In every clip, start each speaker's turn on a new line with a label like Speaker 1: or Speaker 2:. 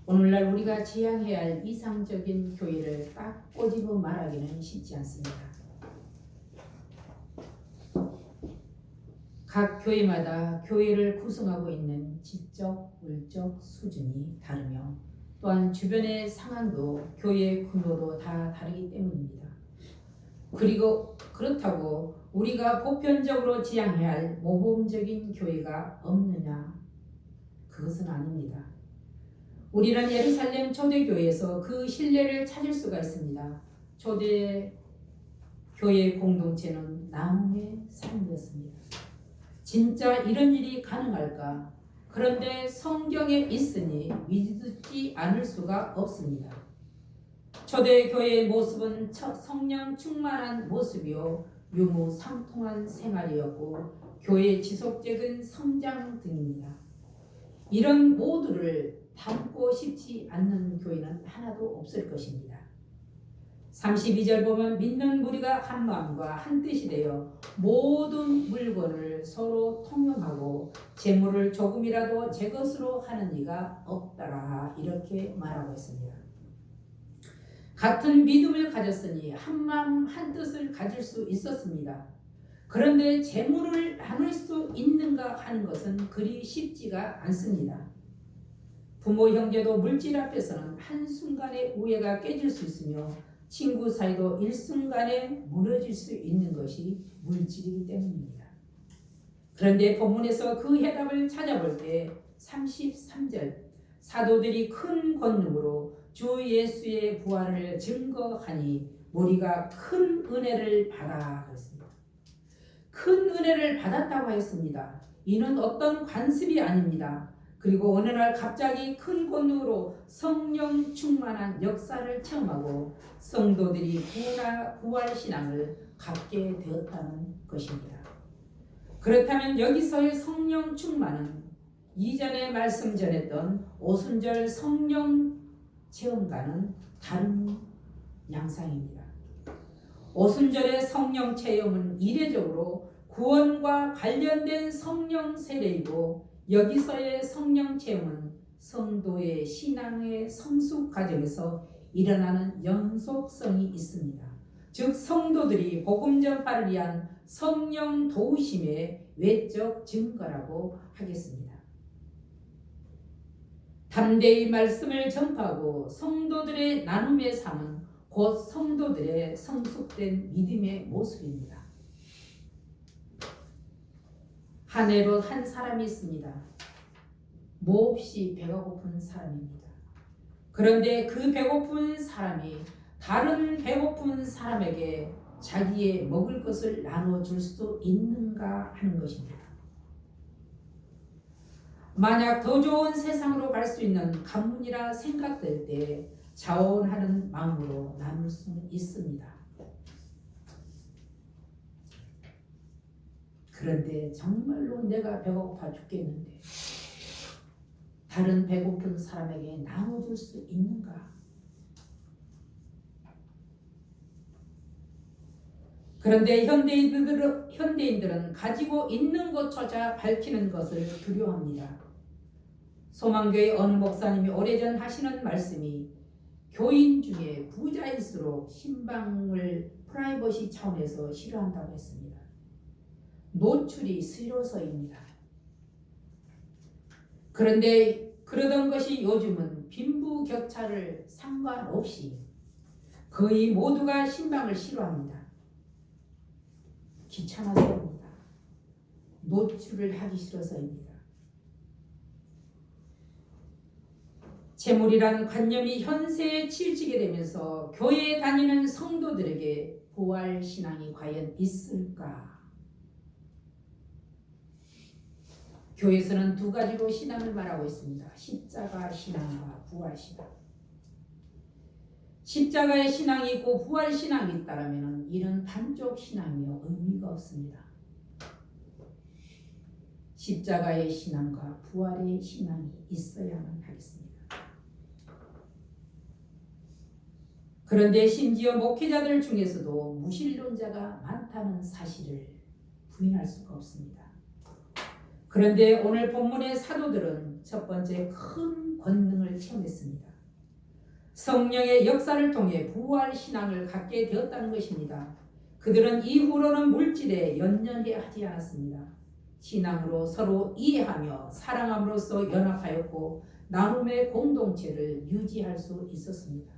Speaker 1: 오늘날 우리가 지향해야 할 이상적인 교회를 딱 꼬집어 말하기는 쉽지 않습니다. 각 교회마다 교회를 구성하고 있는 지적, 물적 수준이 다르며 또한 주변의 상황도 교회의 규모도 다 다르기 때문입니다. 그리고 그렇다고 우리가 보편적으로 지향해야 할 모범적인 교회가 없느냐? 그것은 아닙니다. 우리는 예루살렘 초대교회에서 그 신뢰를 찾을 수가 있습니다. 초대 교회 공동체는 나눔의 삶이었습니다. 진짜 이런 일이 가능할까? 그런데 성경에 있으니 믿지 않을 수가 없습니다. 초대교회의 모습은 성령 충만한 모습이요 유무상통한 생활이었고 교회의 지속적인 성장 등입니다. 이런 모두를 담고 싶지 않는 교회는 하나도 없을 것입니다. 32절 보면 믿는 무리가 한 마음과 한 뜻이 되어 모든 물건을 서로 통용하고 재물을 조금이라도 제 것으로 하는 이가 없더라 이렇게 말하고 있습니다. 같은 믿음을 가졌으니 한 마음 한 뜻을 가질 수 있었습니다. 그런데 재물을 나눌 수 있는가 하는 것은 그리 쉽지가 않습니다. 부모 형제도 물질 앞에서는 한순간에 우애가 깨질 수 있으며 친구 사이도 일순간에 무너질 수 있는 것이 물질이기 때문입니다. 그런데 본문에서 그 해답을 찾아볼 때 33절 사도들이 큰 권능으로 주 예수의 부활을 증거하니 무리가 큰 은혜를 받아 그랬습니다. 큰 은혜를 받았다고 했습니다. 이는 어떤 관습이 아닙니다. 그리고 어느 날 갑자기 큰 권능으로 성령 충만한 역사를 체험하고 성도들이 부활신앙을 갖게 되었다는 것입니다. 그렇다면 여기서의 성령 충만은 이전에 말씀 전했던 오순절 성령 체험과는 다른 양상입니다. 오순절의 성령 체험은 이례적으로 구원과 관련된 성령 세례이고 여기서의 성령 체험은 성도의 신앙의 성숙 과정에서 일어나는 연속성이 있습니다. 즉 성도들이 복음 전파를 위한 성령 도우심의 외적 증거라고 하겠습니다. 담대히 말씀을 전파하고 성도들의 나눔의 삶은 곧 성도들의 성숙된 믿음의 모습입니다. 한 해로 한 사람이 있습니다. 몹시 배가 고픈 사람입니다. 그런데 그 배고픈 사람이 다른 배고픈 사람에게 자기의 먹을 것을 나눠줄 수 있는가 하는 것입니다. 만약 더 좋은 세상으로 갈 수 있는 가문이라 생각될 때 자원하는 마음으로 나눌 수는 있습니다. 그런데 정말로 내가 배가 고파 죽겠는데 다른 배고픈 사람에게 나눠줄 수 있는가? 그런데 현대인들은 가지고 있는 것조차 밝히는 것을 두려워합니다. 소망교회 어느 목사님이 오래전 하시는 말씀이 교인 중에 부자일수록 신방을 프라이버시 차원에서 싫어한다고 했습니다. 노출이 싫어서입니다. 그런데 그러던 것이 요즘은 빈부격차를 상관없이 거의 모두가 신방을 싫어합니다. 귀찮아서입니다. 노출을 하기 싫어서입니다. 재물이란 관념이 현세에 치우치게 되면서 교회에 다니는 성도들에게 부활신앙이 과연 있을까? 교회에서는 두 가지로 신앙을 말하고 있습니다. 십자가 신앙과 부활 신앙. 십자가의 신앙이 있고 부활 신앙이 있다면 이는 반쪽 신앙이요 의미가 없습니다. 십자가의 신앙과 부활의 신앙이 있어야만 하겠습니다. 그런데 심지어 목회자들 중에서도 무신론자가 많다는 사실을 부인할 수가 없습니다. 그런데 오늘 본문의 사도들은 첫 번째 큰 권능을 체험했습니다. 성령의 역사를 통해 부활 신앙을 갖게 되었다는 것입니다. 그들은 이후로는 물질에 연연해 하지 않았습니다. 신앙으로 서로 이해하며 사랑함으로써 연합하였고 나눔의 공동체를 유지할 수 있었습니다.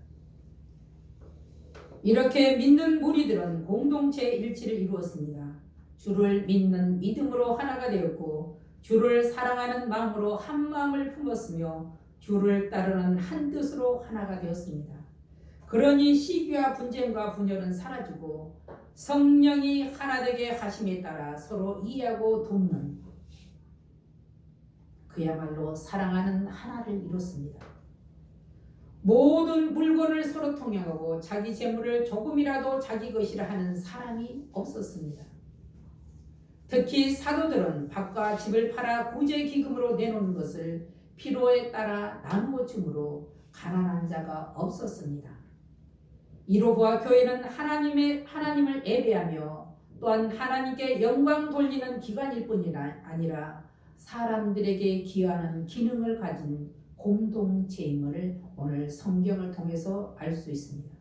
Speaker 1: 이렇게 믿는 무리들은 공동체 일치를 이루었습니다. 주를 믿는 믿음으로 하나가 되었고 주를 사랑하는 마음으로 한 마음을 품었으며 주를 따르는 한 뜻으로 하나가 되었습니다. 그러니 시기와 분쟁과 분열은 사라지고 성령이 하나 되게 하심에 따라 서로 이해하고 돕는 그야말로 사랑하는 하나를 이뤘습니다. 모든 물건을 서로 통용하고 자기 재물을 조금이라도 자기 것이라 하는 사람이 없었습니다. 특히 사도들은 밭과 집을 팔아 구제기금으로 내놓는 것을 필요에 따라 나누어 주므로 가난한 자가 없었습니다. 이로 보아 교회는 하나님을 예배하며 또한 하나님께 영광 돌리는 기관일 뿐이 아니라 사람들에게 기여하는 기능을 가진 공동체임을 오늘 성경을 통해서 알 수 있습니다.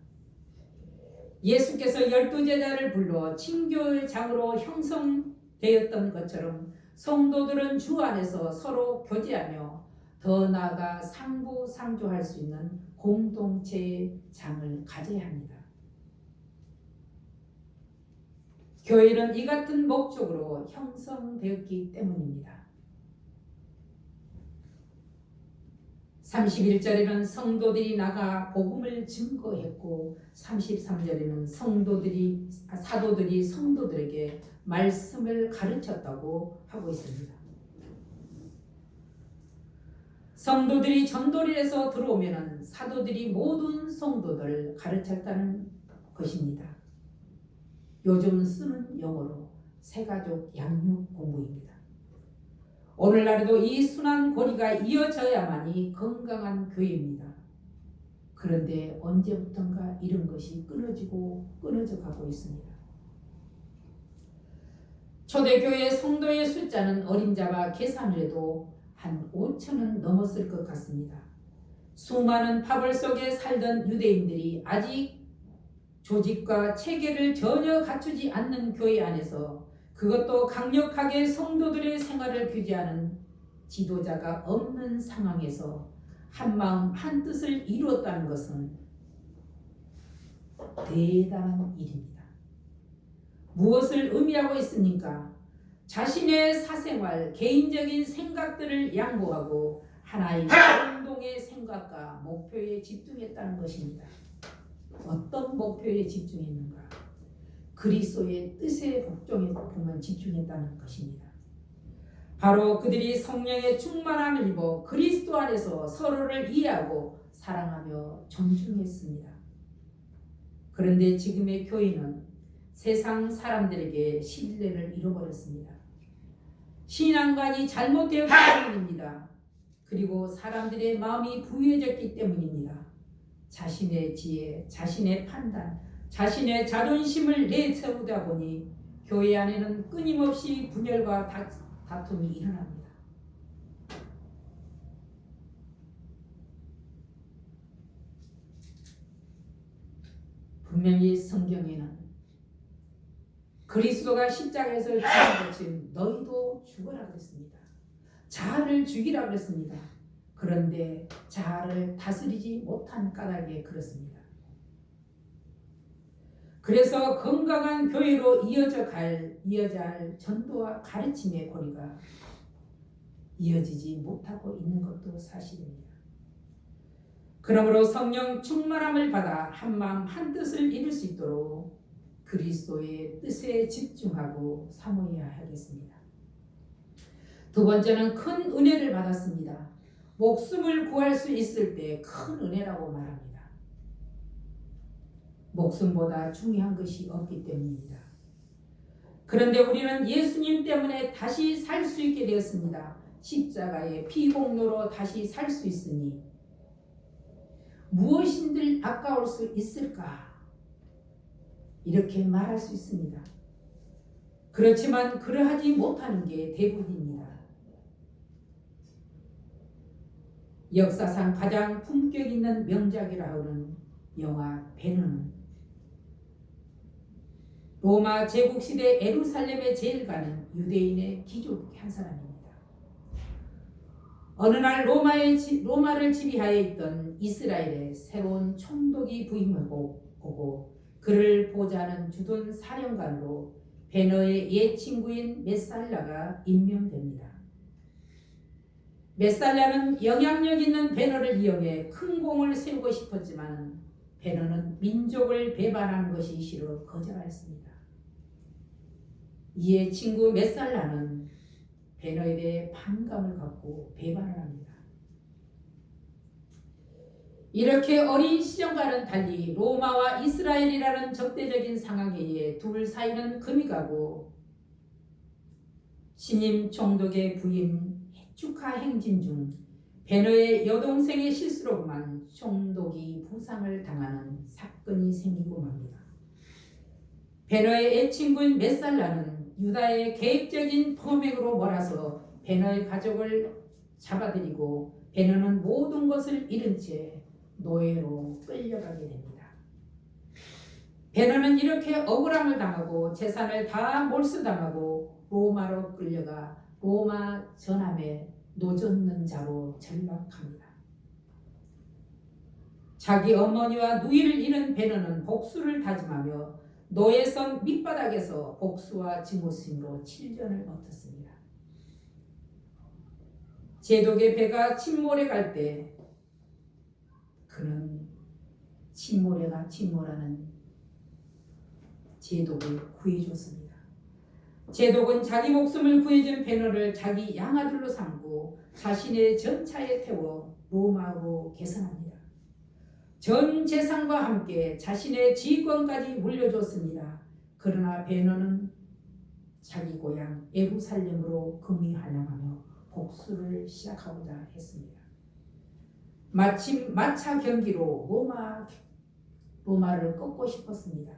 Speaker 1: 예수께서 12제자를 불러 친교의 장으로 형성되었던 것처럼 성도들은 주 안에서 서로 교제하며 더 나아가 상부상조할 수 있는 공동체의 장을 가져야 합니다. 교회는 이 같은 목적으로 형성되었기 때문입니다. 31절에는 성도들이 나가 복음을 증거했고 33절에는 사도들이 성도들에게 말씀을 가르쳤다고 하고 있습니다. 성도들이 전도리에서 들어오면 사도들이 모든 성도들을 가르쳤다는 것입니다. 요즘 쓰는 용어로 새가족 양육 공부입니다. 오늘날에도 이 순환 고리가 이어져야만이 건강한 교회입니다. 그런데 언제부턴가 이런 것이 끊어져 가고 있습니다. 초대교회 성도의 숫자는 어린 자와 계산을 해도 한 5천은 넘었을 것 같습니다. 수많은 파벌 속에 살던 유대인들이 아직 조직과 체계를 전혀 갖추지 않는 교회 안에서 그것도 강력하게 성도들의 생활을 규제하는 지도자가 없는 상황에서 한마음 한뜻을 이루었다는 것은 대단한 일입니다. 무엇을 의미하고 있습니까? 자신의 사생활, 개인적인 생각들을 양보하고 하나의 공동의 생각과 목표에 집중했다는 것입니다. 어떤 목표에 집중했는가? 그리스도의 뜻에 복종에 집중했다는 것입니다. 바로 그들이 성령의 충만함을 입어 그리스도 안에서 서로를 이해하고 사랑하며 존중했습니다. 그런데 지금의 교회는 세상 사람들에게 신뢰를 잃어버렸습니다. 신앙관이 잘못되었기 때문입니다. 그리고 사람들의 마음이 부유해졌기 때문입니다. 자신의 지혜, 자신의 판단, 자신의 자존심을 내세우다 보니 교회 안에는 끊임없이 분열과 다툼이 일어납니다. 분명히 성경에는 그리스도가 십자가에서 죽은 것처럼 너희도 죽어라 그랬습니다. 자아를 죽이라 그랬습니다. 그런데 자아를 다스리지 못한 까닭에 그렇습니다. 그래서 건강한 교회로 이어져야 할 전도와 가르침의 고리가 이어지지 못하고 있는 것도 사실입니다. 그러므로 성령 충만함을 받아 한마음 한뜻을 이룰 수 있도록 그리스도의 뜻에 집중하고 사모해야 하겠습니다. 두 번째는 큰 은혜를 받았습니다. 목숨을 구할 수 있을 때 큰 은혜라고 말합니다. 목숨보다 중요한 것이 없기 때문입니다. 그런데 우리는 예수님 때문에 다시 살 수 있게 되었습니다. 십자가의 피공로로 다시 살 수 있으니 무엇인들 아까울 수 있을까? 이렇게 말할 수 있습니다. 그렇지만 그러하지 못하는 게 대부분입니다. 역사상 가장 품격 있는 명작이라 하는 영화 베너는 로마 제국시대 예루살렘에 제일 가는 유대인의 귀족 한 사람입니다. 어느 날 로마를 지휘하여 있던 이스라엘의 새로운 총독이 부임하고 오고 그를 보좌하는 주둔 사령관으로 베너의 옛 친구인 메살라가 임명됩니다. 메살라는 영향력 있는 베너를 이용해 큰 공을 세우고 싶었지만 베너는 민족을 배반하는 것이 싫어 거절하였습니다. 이에 친구 메살라는 베너에 대해 반감을 갖고 배반을 합니다. 이렇게 어린 시절과는 달리 로마와 이스라엘이라는 적대적인 상황에 의해 둘 사이는 금이 가고 신임 총독의 부임 축하 행진 중 베너의 여동생의 실수로만 총독이 부상을 당하는 사건이 생기고 맙니다. 베너의 애친구인 메살라는 유다의 계획적인 범행으로 몰아서 베너의 가족을 잡아들이고 베너는 모든 것을 잃은 채 노예로 끌려가게 됩니다. 베너는 이렇게 억울함을 당하고 재산을 다 몰수당하고 로마로 끌려가 로마 전함에 노젓는 자로 전락합니다. 자기 어머니와 누이를 잃은 베너는 복수를 다짐하며 노예성 밑바닥에서 복수와 증오심으로 7년을 버텼습니다. 제독의 배가 침몰해 갈 때 그는 침몰해가 침몰하는 제독을 구해줬습니다. 제독은 자기 목숨을 구해준 베너를 자기 양아들로 삼고 자신의 전차에 태워 로마로 개선합니다. 전 재산과 함께 자신의 지휘권까지 물려줬습니다. 그러나 베너는 자기 고향 예루살렘으로 금이 환영하며 복수를 시작하고자 했습니다. 마침 마차 경기로 로마를 꺾고 싶었습니다.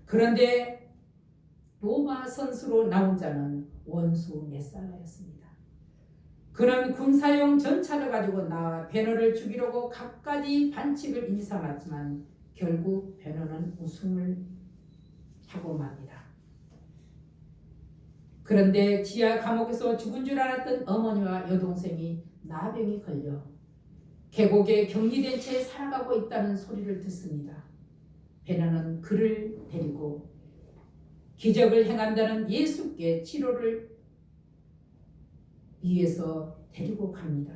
Speaker 1: 그런데 로마 선수로 나온 자는 원수 메살라였습니다. 그는 군사용 전차를 가지고 나와 베너를 죽이려고 갖가지 반칙을 일삼았지만 결국 베너는 우승을 하고 맙니다. 그런데 지하 감옥에서 죽은 줄 알았던 어머니와 여동생이 나병이 걸려 계곡에 격리된 채 살아가고 있다는 소리를 듣습니다. 베너는 그를 데리고 기적을 행한다는 예수께 치료를 위해서 데리고 갑니다.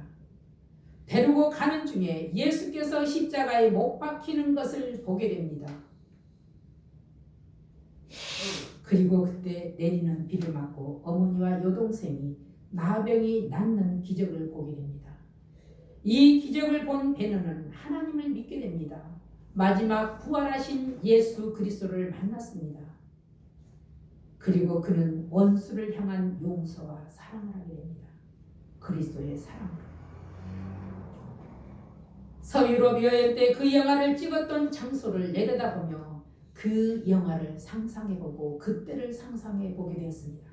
Speaker 1: 데리고 가는 중에 예수께서 십자가에 못 박히는 것을 보게 됩니다. 그리고 그때 내리는 비를 맞고 어머니와 여동생이 나병이 낫는 기적을 보게 됩니다. 이 기적을 본 베너는 하나님을 믿게 됩니다. 마지막 부활하신 예수 그리스도를 만났습니다. 그리고 그는 원수를 향한 용서와 사랑을 하게 됩니다. 그리스도의 사랑. 서유럽 여행 때 그 영화를 찍었던 장소를 내려다보며 그 영화를 상상해보고 그때를 상상해보게 되었습니다.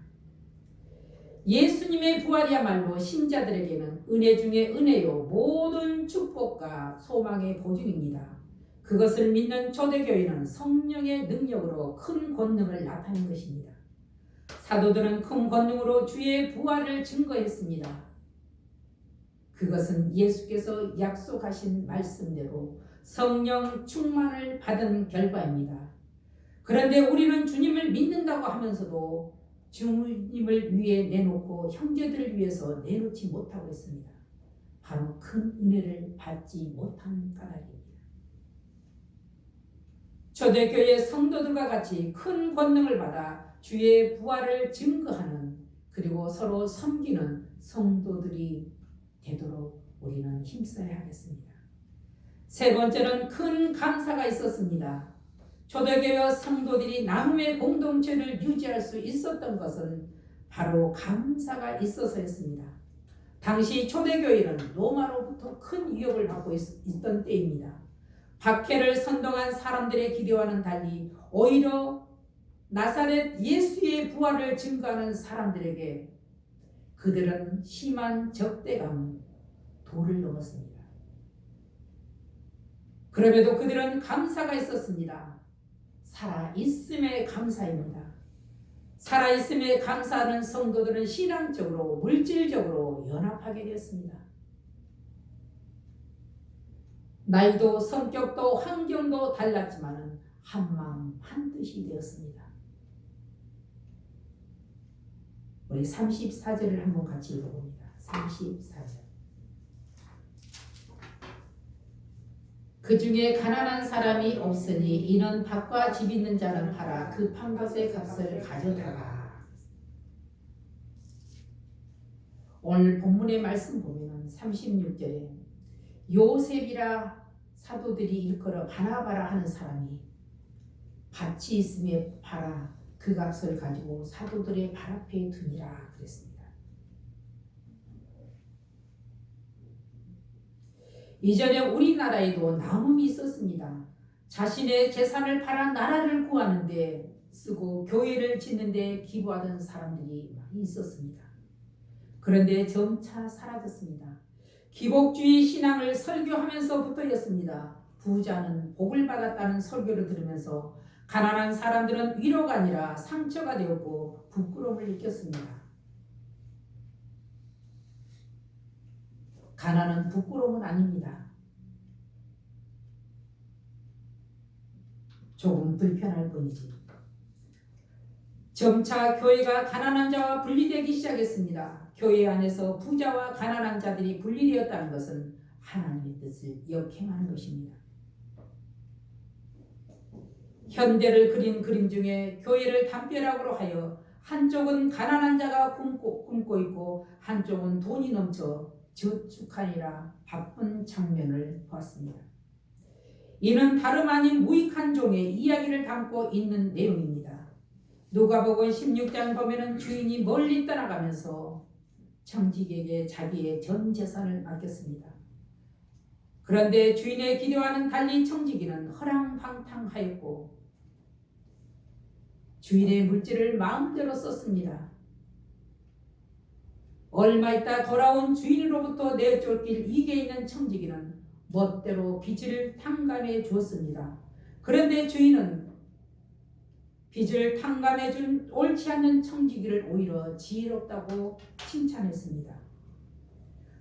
Speaker 1: 예수님의 부활이야말로 신자들에게는 은혜 중에 은혜요 모든 축복과 소망의 보증입니다. 그것을 믿는 초대교회는 성령의 능력으로 큰 권능을 나타낸 것입니다. 사도들은 큰 권능으로 주의 부활을 증거했습니다. 그것은 예수께서 약속하신 말씀대로 성령 충만을 받은 결과입니다. 그런데 우리는 주님을 믿는다고 하면서도 주님을 위해 내놓고 형제들을 위해서 내놓지 못하고 있습니다. 바로 큰 은혜를 받지 못한 까닭입니다. 초대교회 성도들과 같이 큰 권능을 받아 주의 부활을 증거하는 그리고 서로 섬기는 성도들이 되도록 우리는 힘써야 하겠습니다. 세 번째는 큰 감사가 있었습니다. 초대교회 성도들이 나눔의 공동체를 유지할 수 있었던 것은 바로 감사가 있어서였습니다. 당시 초대교회는 로마로부터 큰 위협을 받고 있던 때입니다. 박해를 선동한 사람들의 기대와는 달리 오히려 나사렛 예수의 부활을 증거하는 사람들에게 그들은 심한 적대감, 도를 넘었습니다. 그럼에도 그들은 감사가 있었습니다. 살아있음에 감사입니다. 살아있음에 감사하는 성도들은 신앙적으로 물질적으로 연합하게 되었습니다. 나이도 성격도 환경도 달랐지만 한마음 한뜻이 되었습니다. 우리 34절을 한번 같이 읽어봅니다. 34절. 그 중에 가난한 사람이 없으니 이는 밭과 집 있는 자는 팔아 그 판 것의 값을 가져다가. 오늘 본문의 말씀 보면 36절에 요셉이라 사도들이 일컬어 바나바라 하는 사람이 밭이 있음에 팔아 그 값을 가지고 사도들의 발 앞에 두니라 그랬습니다. 이전에 우리나라에도 나눔이 있었습니다. 자신의 재산을 팔아 나라를 구하는데 쓰고 교회를 짓는데 기부하던 사람들이 많이 있었습니다. 그런데 점차 사라졌습니다. 기복주의 신앙을 설교하면서부터였습니다. 부자는 복을 받았다는 설교를 들으면서 가난한 사람들은 위로가 아니라 상처가 되었고 부끄러움을 느꼈습니다. 가난은 부끄러움은 아닙니다. 조금 불편할 뿐이지. 점차 교회가 가난한 자와 분리되기 시작했습니다. 교회 안에서 부자와 가난한 자들이 분리되었다는 것은 하나님의 뜻을 역행하는 것입니다. 현대를 그린 그림 중에 교회를 담벼락으로 하여 한쪽은 가난한 자가 굶고 있고 한쪽은 돈이 넘쳐 저축하니라 바쁜 장면을 보았습니다. 이는 다름 아닌 무익한 종의 이야기를 담고 있는 내용입니다. 누가복음 16장 보면은 주인이 멀리 떠나가면서 청직에게 자기의 전 재산을 맡겼습니다. 그런데 주인의 기대와는 달리 청지기는 허랑방탕하였고 주인의 물질을 마음대로 썼습니다. 얼마 있다 돌아온 주인으로부터 내쫓길 이게 있는 청지기는 멋대로 빚을 탕감해 주었습니다. 그런데 주인은 빚을 탕감해 준 옳지 않는 청지기를 오히려 지혜롭다고 칭찬했습니다.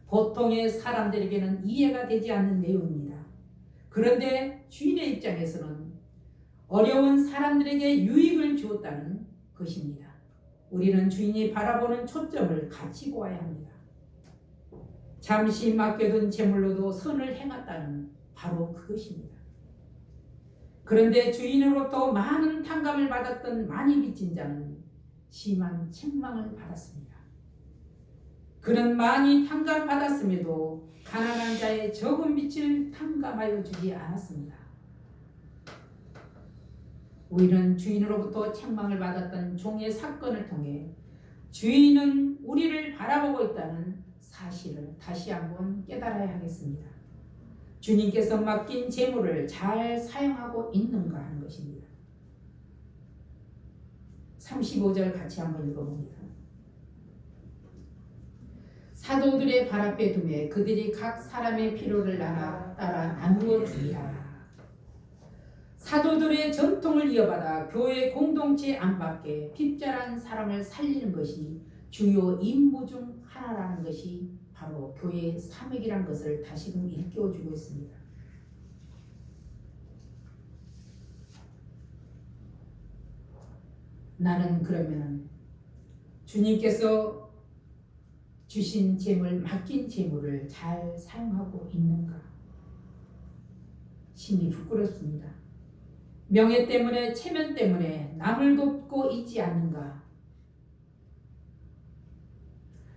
Speaker 1: 보통의 사람들에게는 이해가 되지 않는 내용입니다. 그런데 주인의 입장에서는 어려운 사람들에게 유익을 주었다는 것입니다. 우리는 주인이 바라보는 초점을 같이 보아야 합니다. 잠시 맡겨둔 재물로도 선을 행했다는 바로 그것입니다. 그런데 주인으로부터 많은 탕감을 받았던 많이 빚진 자는 심한 책망을 받았습니다. 그는 많이 탕감받았음에도 가난한 자의 적은 빚을 탕감하여 주지 않았습니다. 우리는 주인으로부터 책망을 받았던 종의 사건을 통해 주인은 우리를 바라보고 있다는 사실을 다시 한번 깨달아야 하겠습니다. 주님께서 맡긴 재물을 잘 사용하고 있는가 하는 것입니다. 35절 같이 한번 읽어봅니다. 사도들의 발 앞에 두매 그들이 각 사람의 필요를 따라 나누어 주니라. 사도들의 전통을 이어받아 교회 공동체 안팎에 핍절한 사람을 살리는 것이 주요 임무 중 하나라는 것이 바로 교회의 사명이라는 것을 다시금 일깨워주고 있습니다. 나는 그러면 주님께서 주신 재물, 맡긴 재물을 잘 사용하고 있는가? 심히 부끄럽습니다. 명예 때문에, 체면 때문에 남을 돕고 있지 않는가?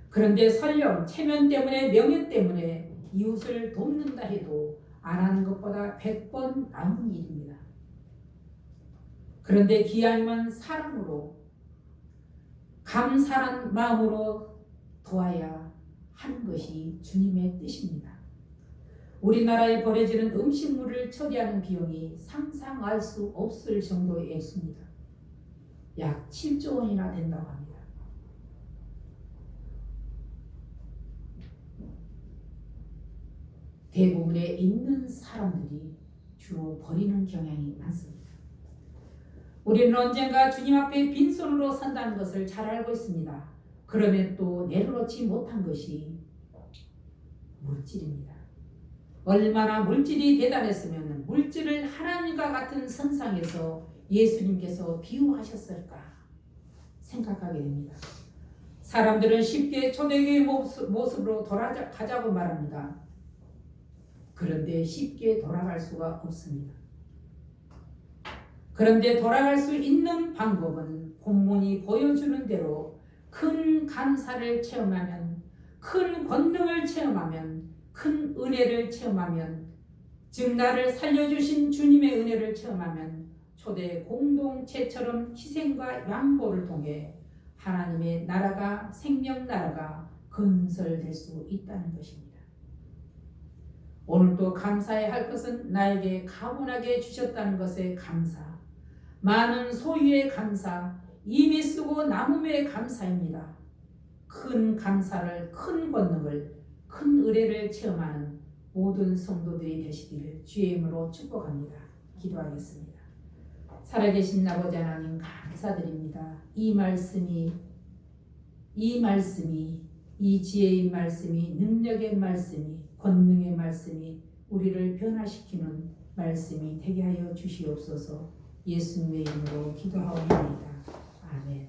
Speaker 1: 그런데 설령 체면 때문에, 명예 때문에 이웃을 돕는다 해도 안 하는 것보다 100번 나은 일입니다. 그런데 기아님은 사랑으로, 감사한 마음으로 도와야 하는 것이 주님의 뜻입니다. 우리나라에 버려지는 음식물을 처리하는 비용이 상상할 수 없을 정도의 액수입니다. 약 7조 원이나 된다고 합니다. 대부분의 있는 사람들이 주로 버리는 경향이 많습니다. 우리는 언젠가 주님 앞에 빈손으로 선다는 것을 잘 알고 있습니다. 그러면 또 내려놓지 못한 것이 물질입니다. 얼마나 물질이 대단했으면 물질을 하나님과 같은 선상에서 예수님께서 비유하셨을까 생각하게 됩니다. 사람들은 쉽게 초대교회 모습으로 돌아가자고 말합니다. 그런데 쉽게 돌아갈 수가 없습니다. 그런데 돌아갈 수 있는 방법은 본문이 보여주는 대로 큰 감사를 체험하면, 큰 권능을 체험하면, 큰 은혜를 체험하면, 즉 나를 살려주신 주님의 은혜를 체험하면 초대 공동체처럼 희생과 양보를 통해 하나님의 나라가, 생명 나라가 건설될 수 있다는 것입니다. 오늘도 감사해야 할 것은 나에게 가분하게 주셨다는 것에 감사, 많은 소유에 감사, 이미 쓰고 남음에 감사입니다. 큰 감사를, 큰 권능을, 큰 은혜를 체험하는 모든 성도들이 되시기를 주의 이름으로 축복합니다. 기도하겠습니다. 살아계신 아버지 하나님 감사드립니다. 이 말씀이 이 지혜의 말씀이, 능력의 말씀이, 권능의 말씀이 우리를 변화시키는 말씀이 되게 하여 주시옵소서. 예수님의 이름으로 기도하옵나이다. 아멘.